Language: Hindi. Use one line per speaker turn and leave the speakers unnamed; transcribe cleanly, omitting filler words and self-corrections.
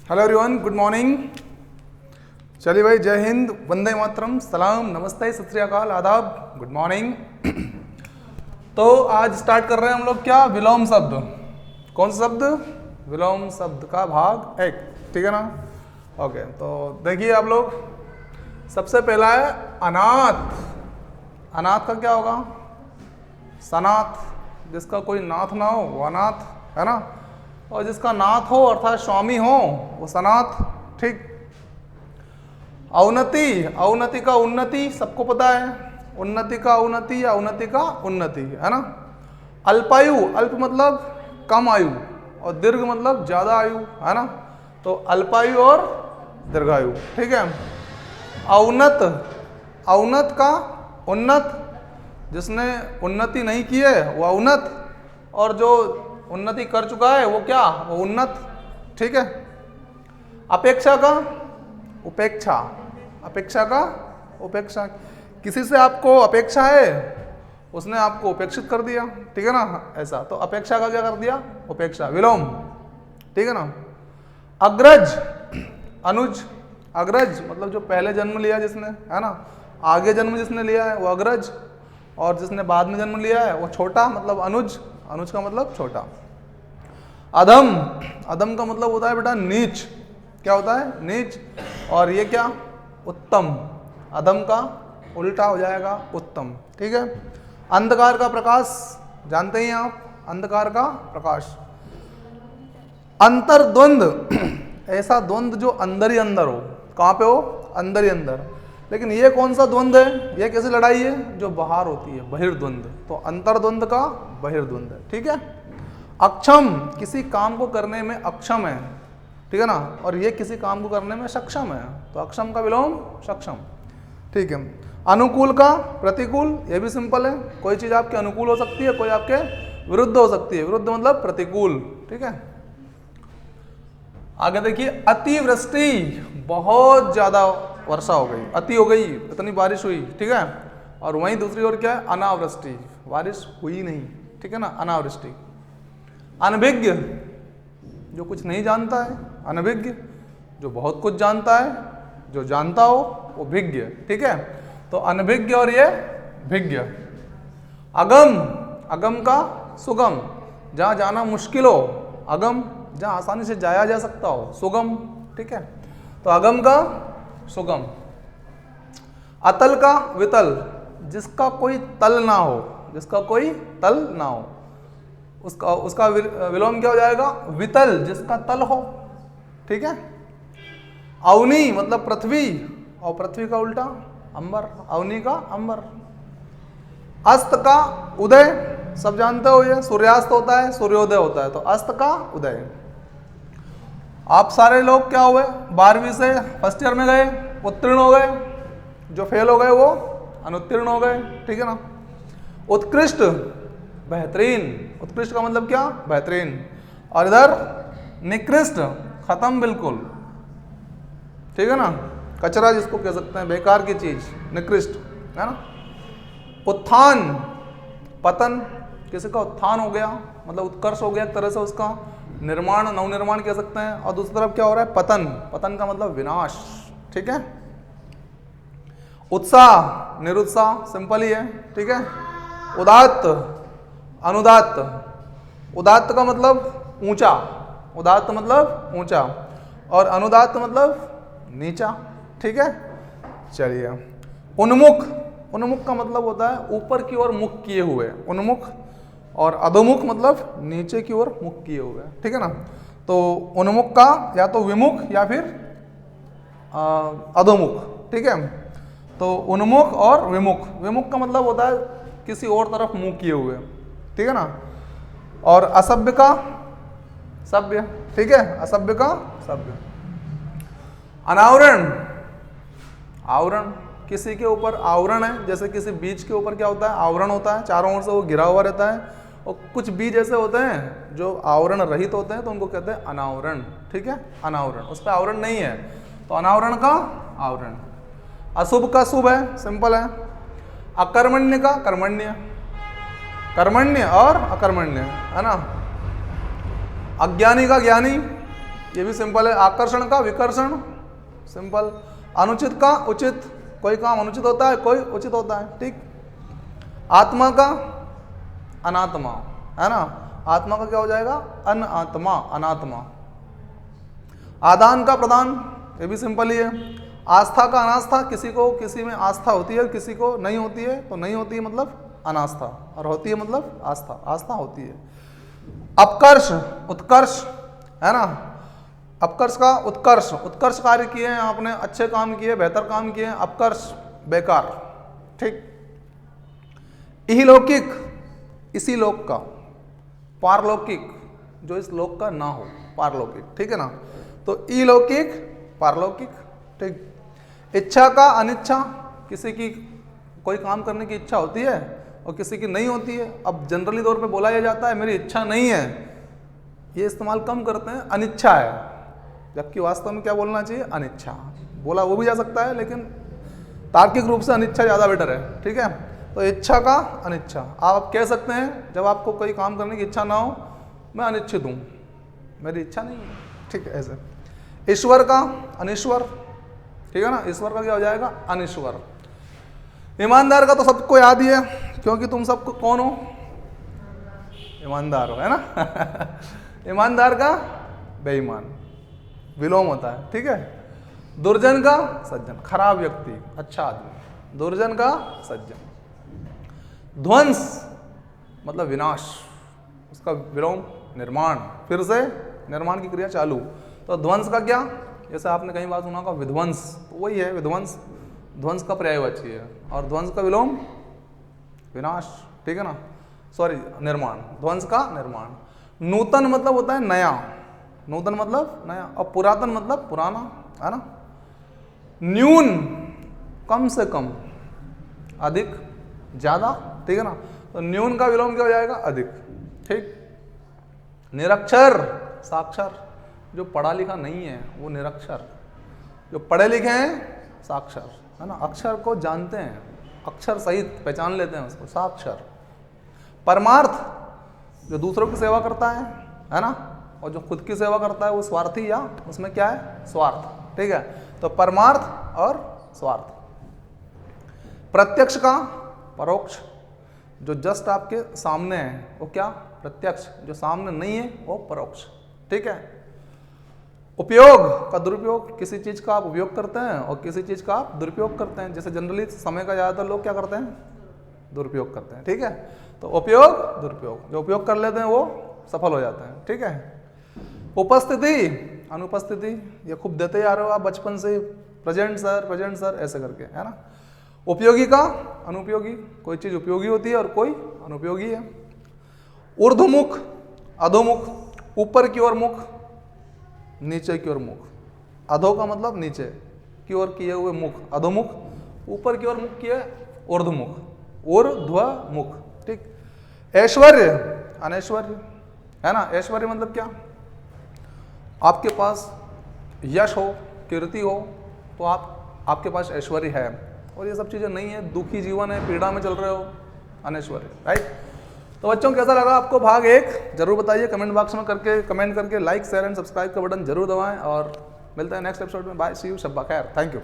Hello everyone, good morning. चलिए भाई, जय हिंद, वंदे मातरम, सलाम, नमस्ते, सत श्री अकाल, आदाब, गुड मॉर्निंग। तो आज स्टार्ट कर रहे हैं हम लोग क्या, विलोम शब्द। कौन सा शब्द? विलोम शब्द का भाग 1, ठीक है ना। ओके, तो देखिए आप लोग, सबसे पहला है अनाथ। अनाथ का क्या होगा? सनाथ। जिसका कोई नाथ ना हो वो अनाथ है ना, और जिसका नाथ हो अर्थात स्वामी हो वो सनाथ, ठीक। अवनति, अवनति का उन्नति सबको पता है, उन्नति का अवनति या उन्नति का उन्नति, है ना। अल्पायु, अल्प मतलब कम आयु, और दीर्घ मतलब ज्यादा आयु, है ना। तो अल्पायु और दीर्घायु, ठीक है। अवनत, अवनत का उन्नत, जिसने उन्नति नहीं की है वो अवनत, और जो उन्नति कर चुका है वो क्या, वो उन्नत, ठीक है। अपेक्षा का उपेक्षा, अपेक्षा का उपेक्षा, किसी से आपको अपेक्षा है, उसने आपको उपेक्षित कर दिया, ठीक है ना, ऐसा। तो अपेक्षा का क्या कर दिया? उपेक्षा, विलोम, ठीक है ना। अग्रज, अनुज, अग्रज मतलब जो पहले जन्म लिया जिसने, है ना, आगे जन्म जिसने लिया है वो अग्रज, और जिसने बाद में जन्म लिया है वो छोटा, मतलब अनुज, अनुज का मतलब छोटा। अधम, अधम का मतलब होता है बेटा नीच, क्या होता है? नीच। और ये क्या? उत्तम, अधम का उल्टा हो जाएगा उत्तम, ठीक है। अंधकार का प्रकाश, जानते ही हैं आप, अंधकार का प्रकाश। अंतर्द्वंद, ऐसा द्वंद जो अंदर ही अंदर हो, कहाँ पे हो? अंदर ही अंदर। लेकिन ये कौन सा द्वंद है? ये कैसी लड़ाई है? जो बाहर होती है, बहिर्द्वंद। तो अंतर्द्वंद का बहिर्द्वंद है, ठीक है। अक्षम, किसी काम को करने में अक्षम है, ठीक है ना, और ये किसी काम को करने में सक्षम है, तो अक्षम का विलोम सक्षम, ठीक है। अनुकूल का प्रतिकूल, ये भी सिंपल है, कोई चीज आपके अनुकूल हो सकती है, कोई आपके विरुद्ध हो सकती है, विरुद्ध मतलब प्रतिकूल, ठीक है। आगे देखिए, अतिवृष्टि, बहुत ज्यादा वर्षा हो गई, अति हो गई, इतनी बारिश हुई, ठीक है। और वहीं दूसरी ओर क्या है? अनावृष्टि, बारिश हुई नहीं, ठीक है ना, अनावृष्टि। अनभिज्ञ, जो कुछ नहीं जानता है, अनभिज्ञ, जो बहुत कुछ जानता है, जो जानता हो वो भिज्ञ, ठीक है। तो अनभिज्ञ और ये भिज्ञ। अगम, अगम का सुगम, जहां जाना मुश्किल हो, अगम जहां आसानी से जाया जा सकता हो, सुगम, ठीक है। तो अगम का सुगम। अतल का वितल, जिसका कोई तल ना हो, जिसका कोई तल ना हो, उसका उसका विलोम क्या हो जाएगा? वितल, जिसका तल हो, ठीक है। अवनी मतलब पृथ्वी, और पृथ्वी का उल्टा अंबर, अवनी का अंबर। अस्त का उदय, सब जानते हो, ये सूर्यास्त होता है, सूर्योदय होता है, तो अस्त का उदय। आप सारे लोग क्या हुए, 12वीं से फर्स्ट ईयर में गए, उत्तीर्ण हो गए, जो फेल हो गए वो अनुत्तीर्ण हो गए, ठीक है ना। उत्कृष्ट, बेहतरीन, उत्कृष्ट का मतलब क्या? बेहतरीन। और इधर निकृष्ट, खत्म बिल्कुल, ठीक है ना, कचरा जिसको कह सकते हैं, बेकार की चीज, निकृष्ट, है ना। उत्थान, पतन, किसी का उत्थान हो गया मतलब उत्कर्ष हो गया एक तरह से, उसका निर्माण, नवनिर्माण कह सकते हैं। और दूसरी तरफ क्या हो रहा है? पतन, पतन का मतलब विनाश, ठीक है। उत्साह, निरुत्साह, सिंपल ही है, ठीक है। उदात्त, अनुदात्त, उदात्त का मतलब ऊंचा, उदात्त मतलब ऊंचा, और अनुदात्त मतलब नीचा, ठीक है। चलिए, उन्मुख, उन्मुख का मतलब होता है ऊपर की ओर मुख किए हुए, उन्मुख, और अधोमुख मतलब नीचे की ओर मुख किए हुए, ठीक है ना। तो उन्मुख का या तो विमुख या फिर अधोमुख, ठीक है। तो उन्मुख और विमुख, विमुख का मतलब होता है किसी और तरफ मुंह किए हुए, ठीक है ना। और असभ्य का सभ्य, ठीक है, असभ्य का सभ्य। अनावरण, आवरण, किसी के ऊपर आवरण है, जैसे किसी बीज के ऊपर क्या होता है? आवरण होता है, चारों ओर से वो घिरा हुआ रहता है। और कुछ बीज ऐसे होते हैं जो आवरण रहित होते हैं, तो उनको कहते हैं अनावरण, ठीक है, अनावरण, उस पर आवरण नहीं है, तो अनावरण का आवरण। अशुभ का शुभ है, सिंपल है। अकर्मण्य का कर्मण्य, कर्मण्य और अकर्मण्य, है ना। अज्ञानी का ज्ञानी, ये भी सिंपल है। आकर्षण का विकर्षण, सिंपल। अनुचित का उचित, कोई काम अनुचित होता है, कोई उचित होता है, ठीक। आत्मा का अनात्मा, है ना, आत्मा का क्या हो जाएगा, अनात्मा, अनात्मा। आदान का प्रदान, ये भी सिंपल ही है। आस्था का अनास्था, किसी को किसी में आस्था होती है, किसी को नहीं होती है, तो नहीं होती है मतलब अनास्था, और होती है मतलब आस्था, आस्था होती है। अपकर्ष उत्कर्ष, है ना, अपकर्ष का उत्कर्ष, उत्कर्ष कार्य किए हैं आपने, अच्छे काम किए, बेहतर काम किए, अपकर्ष बेकार, ठीक। इहलौकिक, इसी लोक का। पारलौकिक, जो इस लोक का ना हो, पारलौकिक, ठीक है ना। तो इलौकिक, पारलौकिक, ठीक। इच्छा का अनिच्छा, किसी की कोई काम करने की इच्छा होती है और किसी की नहीं होती है। अब जनरली तौर पे बोला यह जाता है मेरी इच्छा नहीं है, ये इस्तेमाल कम करते हैं, अनिच्छा है, जबकि वास्तव में क्या बोलना चाहिए, अनिच्छा। बोला वो भी जा सकता है, लेकिन तार्किक रूप से अनिच्छा ज़्यादा बेटर है, ठीक है। तो इच्छा का अनिच्छा, आप कह सकते हैं जब आपको कोई काम करने की इच्छा ना हो, मैं अनिच्छित हूँ, मेरी इच्छा नहीं है, ठीक है, ऐसे। ईश्वर का अनिश्वर, ठीक है ना, ईश्वर का क्या हो जाएगा, अनिश्वर। ईमानदार का तो सबको याद ही है, क्योंकि तुम सबको कौन हो, ईमानदार हो, है ना। ईमानदार का बेईमान, विलोम होता है, ठीक है। दुर्जन का सज्जन, खराब व्यक्ति, अच्छा आदमी, दुर्जन का सज्जन। ध्वंस मतलब विनाश, उसका विलोम निर्माण, फिर से निर्माण की क्रिया चालू। तो ध्वंस का क्या, जैसे आपने कई बार सुना होगा विध्वंस, तो वही है विध्वंस, ध्वंस का पर्यायवाची है, और ध्वंस का विलोम विनाश, ठीक है ना, सॉरी निर्माण, ध्वंस का निर्माण। नूतन मतलब होता है नया, नूतन मतलब नया, और पुरातन मतलब पुराना, है ना। न्यून कम से कम, अधिक ज्यादा, ठीक है ना। तो न्यून का विलोम क्या हो जाएगा, अधिक, ठीक। निरक्षर साक्षर, जो पढ़ा लिखा नहीं है वो निरक्षर, जो पढ़े लिखे हैं साक्षर, है ना, अक्षर को जानते हैं, अक्षर सहित पहचान लेते हैं उसको, साक्षर। परमार्थ, जो दूसरों की सेवा करता है ना, और जो खुद की सेवा करता है वो स्वार्थी, या उसमें क्या है, स्वार्थ, ठीक है। तो परमार्थ और स्वार्थ। प्रत्यक्ष का परोक्ष, जो जस्ट आपके सामने है वो क्या, प्रत्यक्ष, जो सामने नहीं है वो परोक्ष, ठीक है। उपयोग का दुरुपयोग, किसी चीज का आप उपयोग करते हैं और किसी चीज का आप दुरुपयोग करते हैं, जैसे जनरली समय का ज्यादातर लोग क्या करते हैं, दुरुपयोग करते हैं, ठीक है। तो उपयोग दुरुपयोग, जो उपयोग कर लेते हैं वो सफल हो जाते हैं, ठीक है। उपस्थिति अनुपस्थिति, ये खूब देते आ रहे हो आप बचपन से, प्रेजेंट सर ऐसे करके, है ना। उपयोगी का अनुपयोगी, कोई चीज उपयोगी होती है और कोई अनुपयोगी है। ऊर्ध्वमुख अधोमुख, ऊपर की ओर मुख, नीचे की ओर मुख। अधो का मतलब नीचे की ओर किए हुए मुख, अधोमुख, ऊपर की ओर मुख किए ऊर्ध्वमुख, ऊर्ध्वमुख, ठीक। ऐश्वर्य अनैश्वर्य, है ना। ऐश्वर्य मतलब क्या, आपके पास यश हो, कीर्ति हो, तो आपके पास ऐश्वर्य है, और ये सब चीजें नहीं है, दुखी जीवन है, पीड़ा में चल रहे हो, अनैश्वर्य, राइट। तो बच्चों कैसा लगा आपको भाग 1, जरूर बताइए कमेंट बॉक्स में करके, कमेंट करके। लाइक शेयर एंड सब्सक्राइब का बटन जरूर दबाएं, और मिलते हैं नेक्स्ट एपिसोड में। बाय, सी यू, शब्बा खैर, थैंक यू।